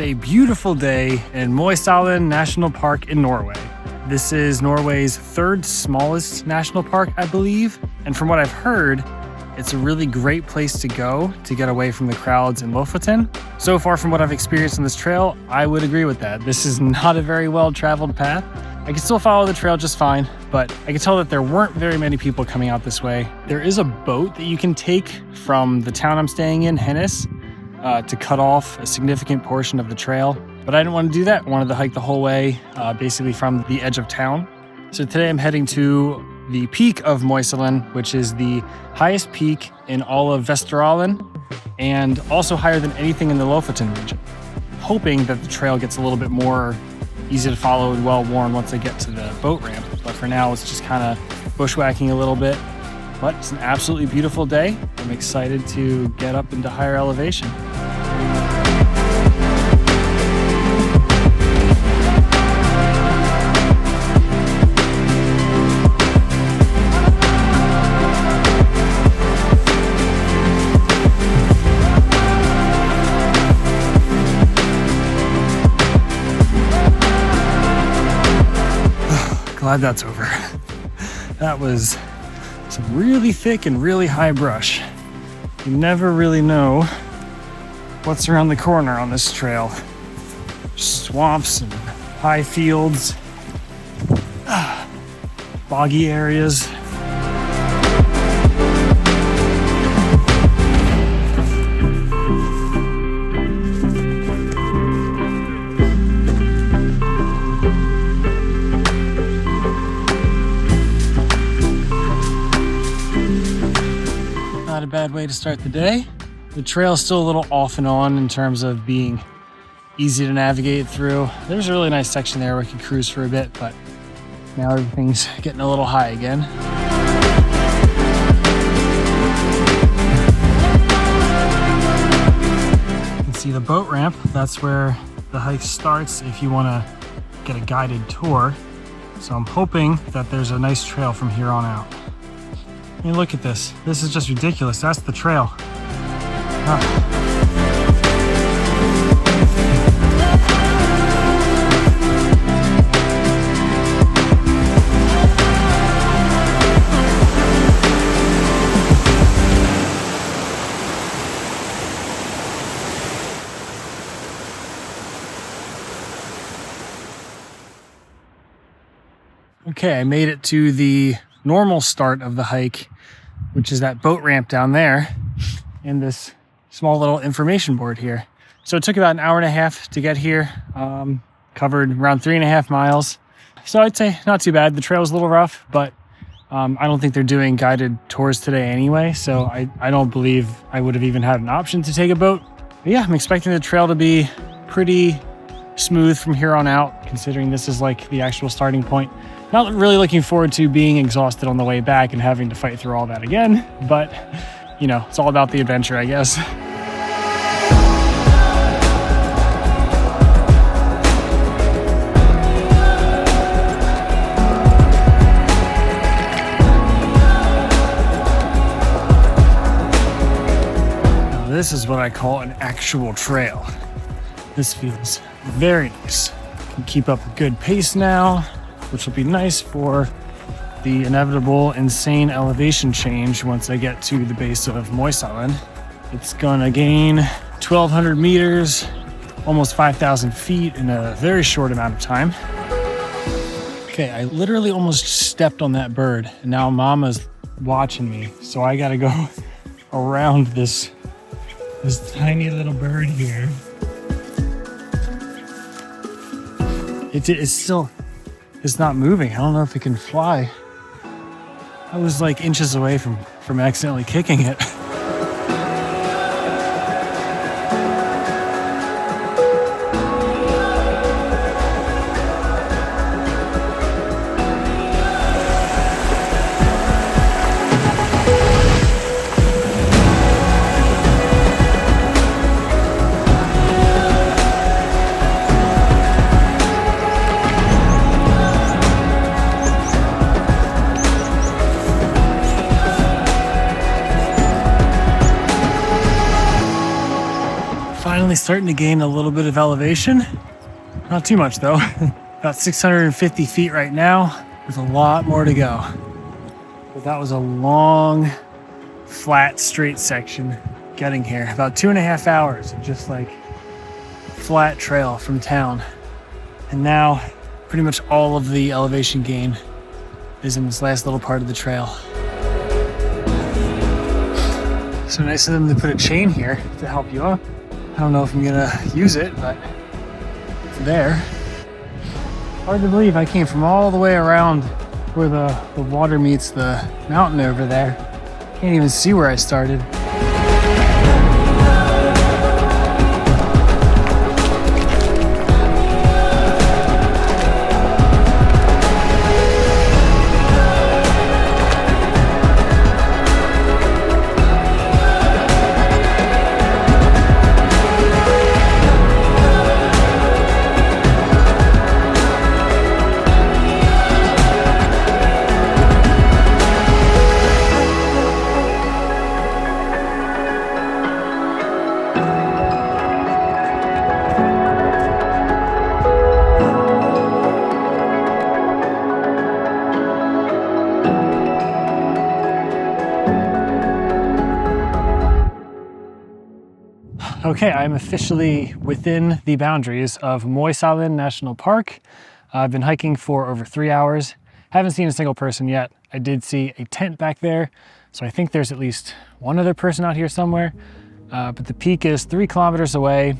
a beautiful day in Møysalen National Park in Norway. This is Norway's third smallest national park, I believe. And from what I've heard, it's a really great place to go to get away from the crowds in Lofoten. So far from what I've experienced on this trail, I would agree with that. This is not a very well-traveled path. I can still follow the trail just fine, but I can tell that there weren't very many people coming out this way. There is a boat that you can take from the town I'm staying in, Andenes, to cut off a significant portion of the trail. But I didn't want to do that. I wanted to hike the whole way, basically from the edge of town. So today I'm heading to the peak of Møysalen, which is the highest peak in all of Vesterålen and also higher than anything in the Lofoten region. Hoping that the trail gets a little bit more easy to follow and well-worn once I get to the boat ramp. But for now, it's just kind of bushwhacking a little bit. But it's an absolutely beautiful day. I'm excited to get up into higher elevation. Glad that's over. That was some really thick and really high brush. You never really know what's around the corner on this trail. Swamps and high fields, boggy areas. Not a bad way to start the day. The trail's still a little off and on in terms of being easy to navigate through. There's a really nice section there where I can cruise for a bit, but now everything's getting a little high again. You can see the boat ramp. That's where the hike starts if you want to get a guided tour. So I'm hoping that there's a nice trail from here on out. I mean, look at this. This is just ridiculous. That's the trail. Okay, I made it to the normal start of the hike, which is that boat ramp down there and this small little information board here. So it took about an hour and a half to get here, covered around 3.5 miles. So I'd say not too bad. The trail was a little rough, but I don't think they're doing guided tours today anyway, so I don't believe I would have even had an option to take a boat. But yeah, I'm expecting the trail to be pretty smooth from here on out, considering this is like the actual starting point. Not really looking forward to being exhausted on the way back and having to fight through all that again, but you know, it's all about the adventure, I guess. Now, this is what I call an actual trail. This feels very nice. Can keep up a good pace now, which will be nice for the inevitable insane elevation change once I get to the base of Møysalen. It's gonna gain 1,200 meters, almost 5,000 feet in a very short amount of time. Okay, I literally almost stepped on that bird, and now Mama's watching me, so I gotta go around this tiny little bird here. It's not moving. I don't know if it can fly. I was like inches away from accidentally kicking it. Finally starting to gain a little bit of elevation. Not too much though. About 650 feet right now. There's a lot more to go. But that was a long, flat, straight section getting here. About 2.5 hours of just like flat trail from town. And now pretty much all of the elevation gain is in this last little part of the trail. So nice of them to put a chain here to help you up. I don't know if I'm gonna use it, but it's there. Hard to believe I came from all the way around where the water meets the mountain over there. Can't even see where I started. Okay, I'm officially within the boundaries of Møysalen National Park. I've been hiking for over 3 hours. Haven't seen a single person yet. I did see a tent back there, so I think there's at least one other person out here somewhere. But the peak is 3 kilometers away.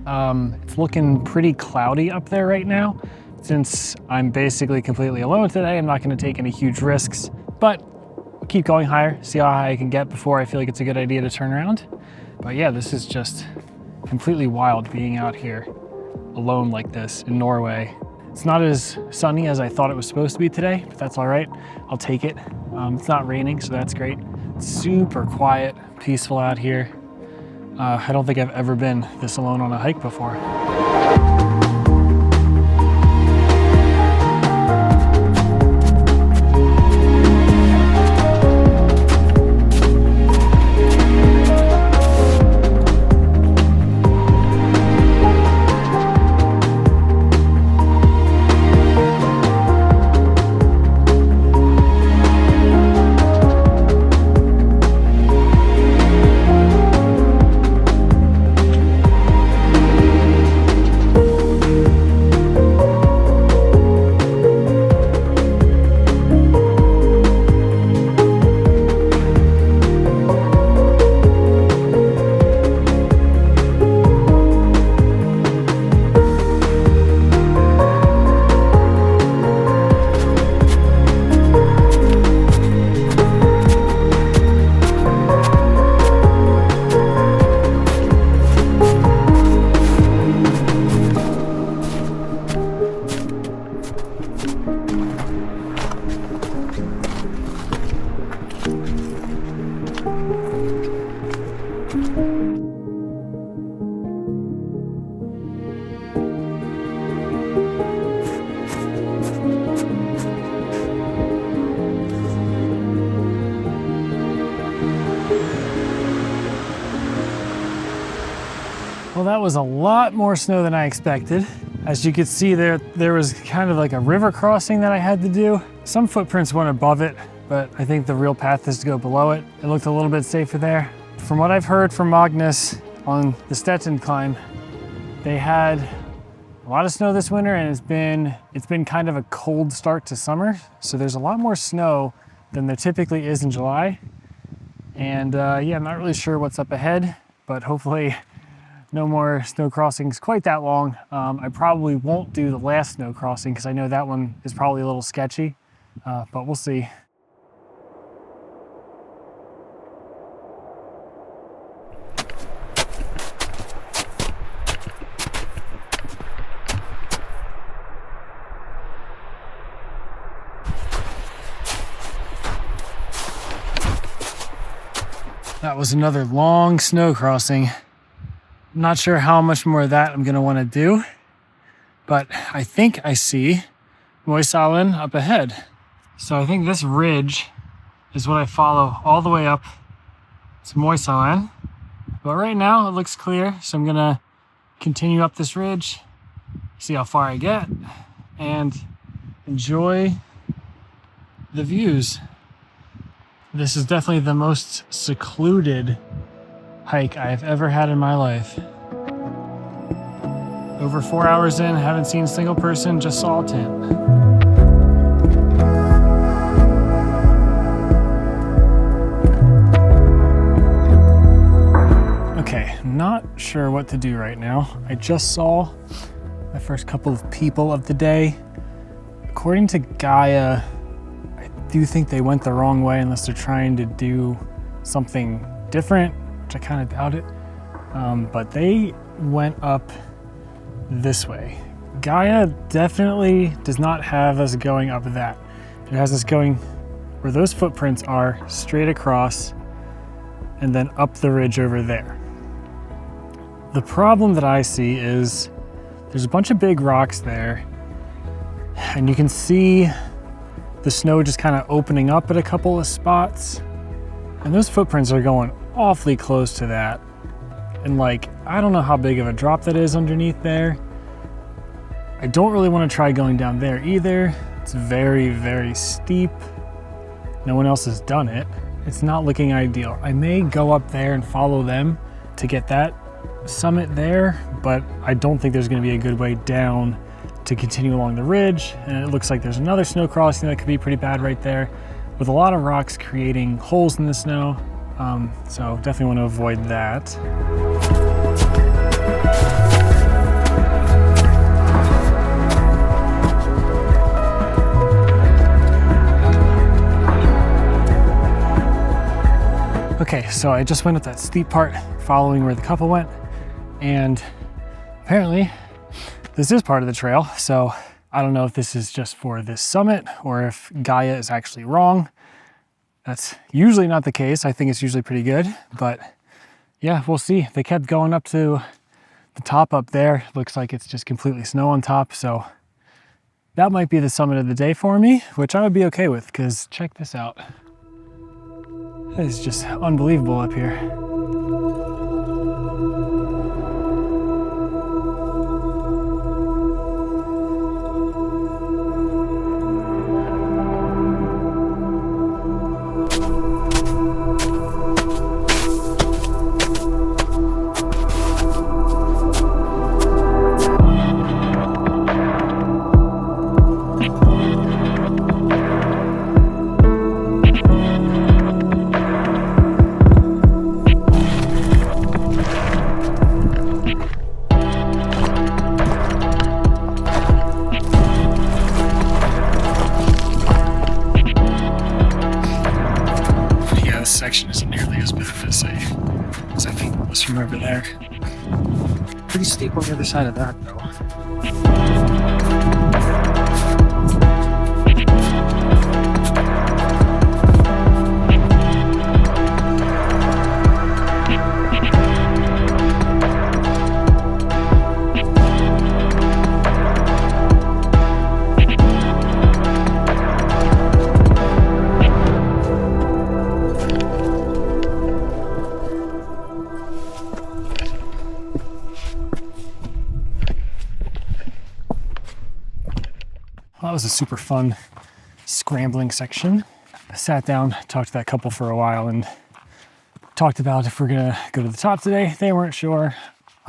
It's looking pretty cloudy up there right now. Since I'm basically completely alone today, I'm not going to take any huge risks, but I'll keep going higher, see how high I can get before I feel like it's a good idea to turn around. But yeah, this is just completely wild being out here alone like this in Norway. It's not as sunny as I thought it was supposed to be today, but that's all right. I'll take it. It's not raining, so that's great. It's super quiet, peaceful out here. I don't think I've ever been this alone on a hike before. Well, that was a lot more snow than I expected. As you could see there was kind of like a river crossing that I had to do. Some footprints went above it, but I think the real path is to go below it. It looked a little bit safer there. From what I've heard from Magnus on the Stetson climb, they had a lot of snow this winter, and it's been kind of a cold start to summer. So there's a lot more snow than there typically is in July. And yeah, I'm not really sure what's up ahead, but hopefully no more snow crossings quite that long. I probably won't do the last snow crossing because I know that one is probably a little sketchy, but we'll see. That was another long snow crossing. I'm not sure how much more of that I'm gonna wanna do, but I think I see Møysalen up ahead. So I think this ridge is what I follow all the way up to Møysalen. But right now it looks clear, so I'm gonna continue up this ridge, see how far I get, and enjoy the views. This is definitely the most secluded hike I've ever had in my life. Over 4 hours in, haven't seen a single person, just saw a tent. Okay, not sure what to do right now. I just saw my first couple of people of the day. According to Gaia, I do think they went the wrong way unless they're trying to do something different, which I kind of doubt it. But they went up this way. Gaia definitely does not have us going up that. It has us going where those footprints are, straight across, and then up the ridge over there. The problem that I see is there's a bunch of big rocks there, and you can see the snow just kind of opening up at a couple of spots, and those footprints are going awfully close to that. And like, I don't know how big of a drop that is underneath there. I don't really want to try going down there either. It's very, very steep. No one else has done it. It's not looking ideal. I may go up there and follow them to get that summit there, but I don't think there's going to be a good way down to continue along the ridge. And it looks like there's another snow crossing that could be pretty bad right there, with a lot of rocks creating holes in the snow. So definitely want to avoid that. Okay, so I just went up that steep part following where the couple went, and apparently this is part of the trail. So I don't know if this is just for this summit or if Gaia is actually wrong. That's usually not the case. I think it's usually pretty good, but yeah, we'll see. They kept going up to the top up there. Looks like it's just completely snow on top. So that might be the summit of the day for me, which I would be okay with, because check this out. It is just unbelievable up here. Section isn't nearly as bad as I think it was from over there. Pretty steep on the other side of that though. Well, that was a super fun scrambling section. I sat down, talked to that couple for a while, and talked about if we're gonna go to the top today. They weren't sure.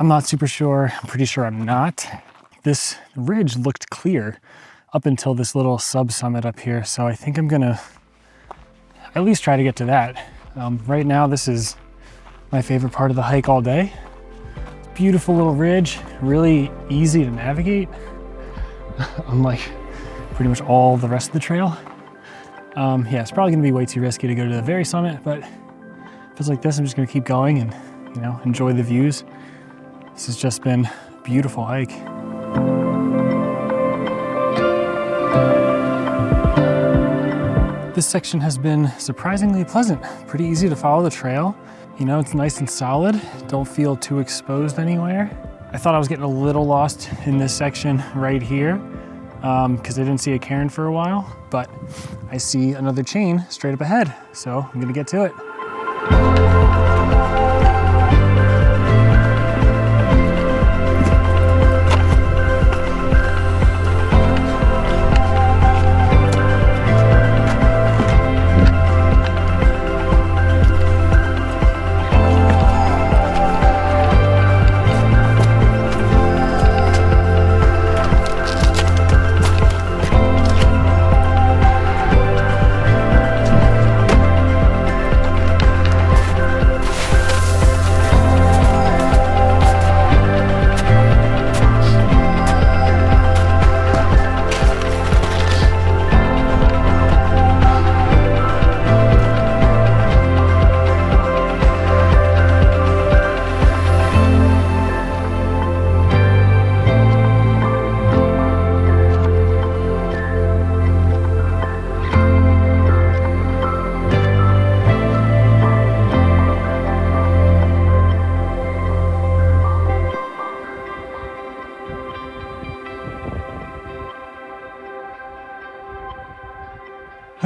I'm not super sure. I'm pretty sure I'm not. This ridge looked clear up until this little sub-summit up here, so I think I'm gonna at least try to get to that. Right now, this is my favorite part of the hike all day. Beautiful little ridge, really easy to navigate. Unlike pretty much all the rest of the trail. Yeah, it's probably gonna be way too risky to go to the very summit, but feels like this, I'm just gonna keep going and, you know, enjoy the views. This has just been a beautiful hike. This section has been surprisingly pleasant, pretty easy to follow the trail. You know, it's nice and solid, don't feel too exposed anywhere. I thought I was getting a little lost in this section right here because I didn't see a cairn for a while, but I see another chain straight up ahead, so I'm gonna get to it.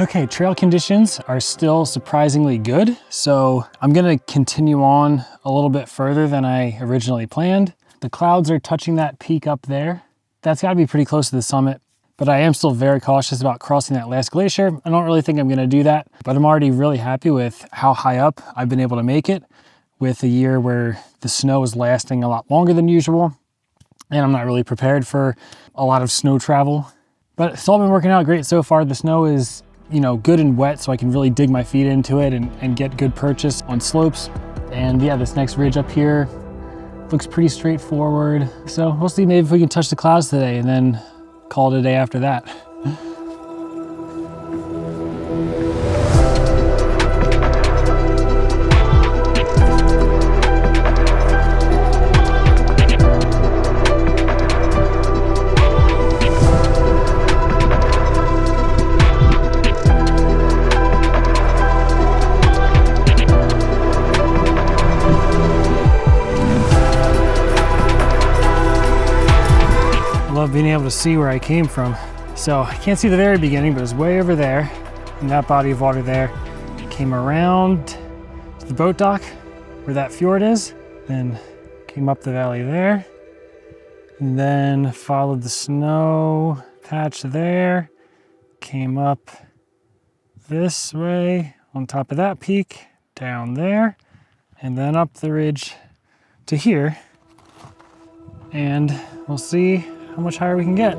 Okay, trail conditions are still surprisingly good, so I'm gonna continue on a little bit further than I originally planned. The clouds are touching that peak up there. That's gotta be pretty close to the summit, but I am still very cautious about crossing that last glacier. I don't really think I'm gonna do that, but I'm already really happy with how high up I've been able to make it with a year where the snow is lasting a lot longer than usual, and I'm not really prepared for a lot of snow travel. But it's all been working out great so far. The snow is, you know, good and wet, so I can really dig my feet into it and get good purchase on slopes. And yeah, this next ridge up here looks pretty straightforward. So we'll see, maybe if we can touch the clouds today and then call it a day after that. Being able to see where I came from. So I can't see the very beginning, but it's way over there in that body of water there. Came around to the boat dock where that fjord is, then came up the valley there, and then followed the snow patch there, came up this way on top of that peak, down there, and then up the ridge to here. And we'll see how much higher we can get.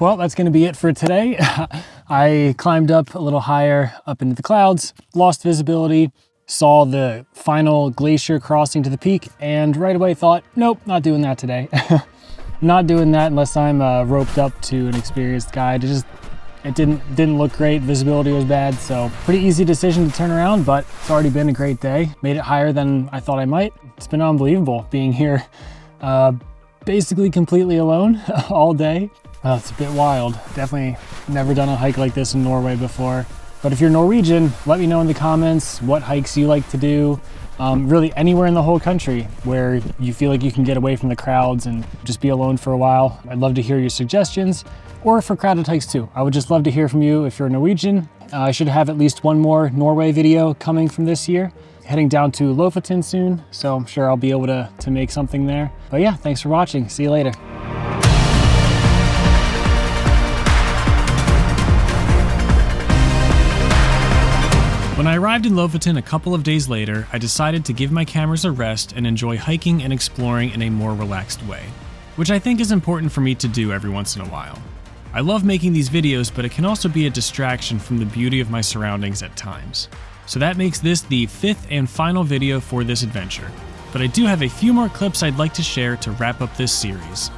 Well, that's going to be it for today. I climbed up a little higher up into the clouds, lost visibility, saw the final glacier crossing to the peak, and right away thought, nope, not doing that today. Not doing that unless I'm roped up to an experienced guide. It didn't look great. Visibility was bad, so pretty easy decision to turn around, but it's already been a great day. Made it higher than I thought I might. It's been unbelievable being here basically completely alone all day. It's a bit wild. Definitely never done a hike like this in Norway before. But if you're Norwegian, let me know in the comments what hikes you like to do. Really anywhere in the whole country where you feel like you can get away from the crowds and just be alone for a while. I'd love to hear your suggestions, or for crowded hikes too. I would just love to hear from you if you're Norwegian. I should have at least one more Norway video coming from this year. Heading down to Lofoten soon, so I'm sure I'll be able to make something there. But yeah, thanks for watching. See you later. When I arrived in Lofoten a couple of days later, I decided to give my cameras a rest and enjoy hiking and exploring in a more relaxed way, which I think is important for me to do every once in a while. I love making these videos, but it can also be a distraction from the beauty of my surroundings at times. So that makes this the 5th and final video for this adventure, but I do have a few more clips I'd like to share to wrap up this series.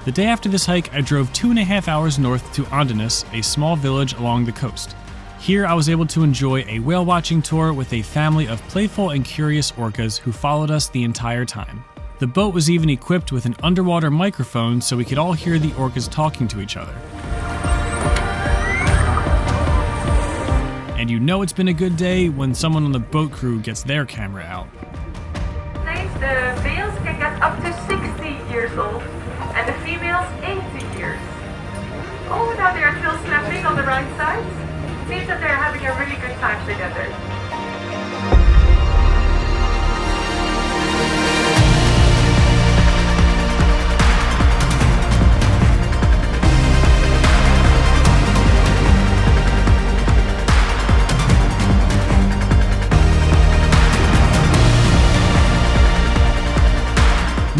The day after this hike, I drove 2.5 hours north to Andenes, a small village along the coast. Here I was able to enjoy a whale watching tour with a family of playful and curious orcas who followed us the entire time. The boat was even equipped with an underwater microphone so we could all hear the orcas talking to each other. And you know it's been a good day when someone on the boat crew gets their camera out. The males can get up to 60 years old and the females 80 years. Oh, now they are still snapping on the right side. Seems that they're having a really good time together.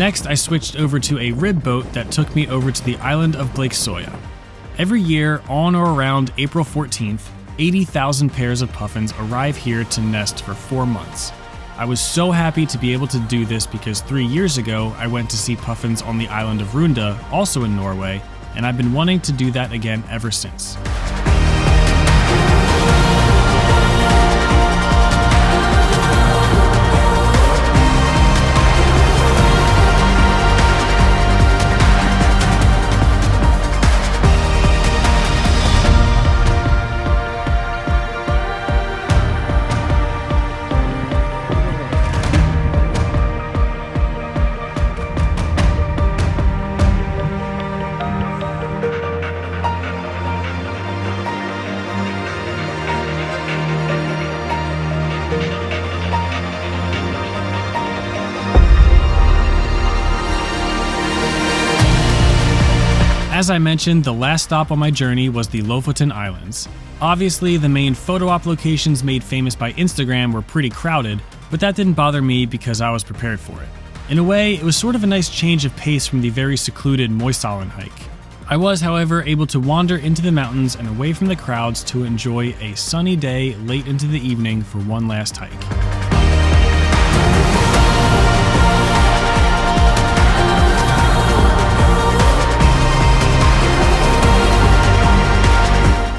Next, I switched over to a rib boat that took me over to the island of Soya. Every year, on or around April 14th, 80,000 pairs of puffins arrive here to nest for 4 months. I was so happy to be able to do this because 3 years ago, I went to see puffins on the island of Runda, also in Norway, and I've been wanting to do that again ever since. As I mentioned, the last stop on my journey was the Lofoten Islands. Obviously, the main photo op locations made famous by Instagram were pretty crowded, but that didn't bother me because I was prepared for it. In a way, it was sort of a nice change of pace from the very secluded Møysalen hike. I was, however, able to wander into the mountains and away from the crowds to enjoy a sunny day late into the evening for one last hike.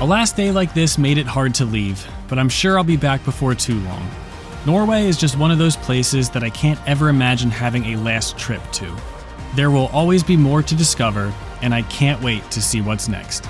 A last day like this made it hard to leave, but I'm sure I'll be back before too long. Norway is just one of those places that I can't ever imagine having a last trip to. There will always be more to discover, and I can't wait to see what's next.